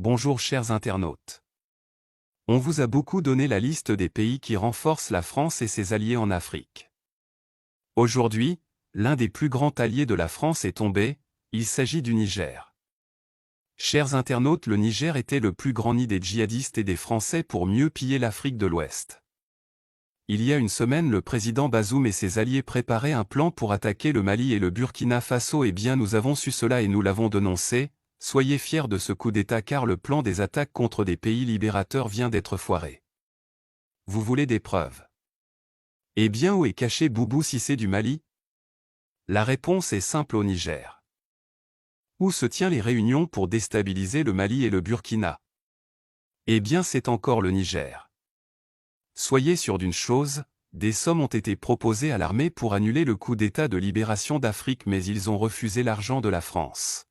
Bonjour chers internautes. On vous a beaucoup donné la liste des pays qui renforcent la France et ses alliés en Afrique. Aujourd'hui, l'un des plus grands alliés de la France est tombé, il s'agit du Niger. Chers internautes, le Niger était le plus grand nid des djihadistes et des Français pour mieux piller l'Afrique de l'Ouest. Il y a une semaine, le président Bazoum et ses alliés préparaient un plan pour attaquer le Mali et le Burkina Faso. Eh bien, nous avons su cela et nous l'avons dénoncé. Soyez fiers de ce coup d'État car le plan des attaques contre des pays libérateurs vient d'être foiré. Vous voulez des preuves? Eh bien, où est caché Boubou Cissé du Mali? La réponse est simple: au Niger. Où se tiennent les réunions pour déstabiliser le Mali et le Burkina? Eh bien, c'est encore le Niger. Soyez sûr d'une chose, des sommes ont été proposées à l'armée pour annuler le coup d'État de libération d'Afrique, mais ils ont refusé l'argent de la France.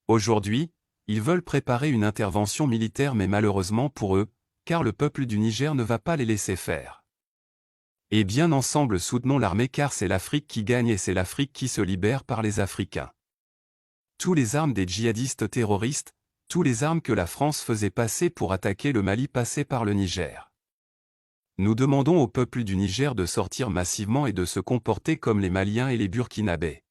Aujourd'hui, ils veulent préparer une intervention militaire, mais malheureusement pour eux, car le peuple du Niger ne va pas les laisser faire. Et bien ensemble soutenons l'armée car c'est l'Afrique qui gagne et c'est l'Afrique qui se libère par les Africains. Tous les armes des djihadistes terroristes, tous les armes que la France faisait passer pour attaquer le Mali passaient par le Niger. Nous demandons au peuple du Niger de sortir massivement et de se comporter comme les Maliens et les Burkinabés.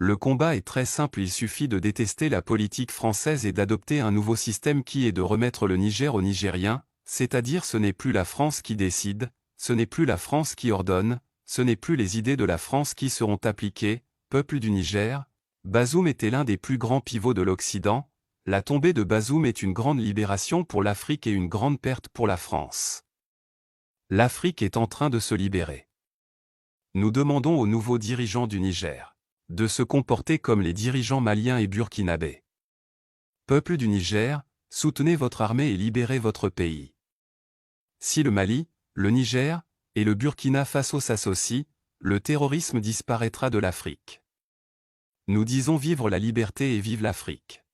Le combat est très simple, il suffit de détester la politique française et d'adopter un nouveau système qui est de remettre le Niger aux Nigériens, c'est-à-dire ce n'est plus la France qui décide, ce n'est plus la France qui ordonne, ce n'est plus les idées de la France qui seront appliquées. Peuple du Niger, Bazoum était l'un des plus grands pivots de l'Occident, la tombée de Bazoum est une grande libération pour l'Afrique et une grande perte pour la France. L'Afrique est en train de se libérer. Nous demandons aux nouveaux dirigeants du Niger de se comporter comme les dirigeants maliens et burkinabés. Peuple du Niger, soutenez votre armée et libérez votre pays. Si le Mali, le Niger et le Burkina Faso s'associent, le terrorisme disparaîtra de l'Afrique. Nous disons vive la liberté et vive l'Afrique.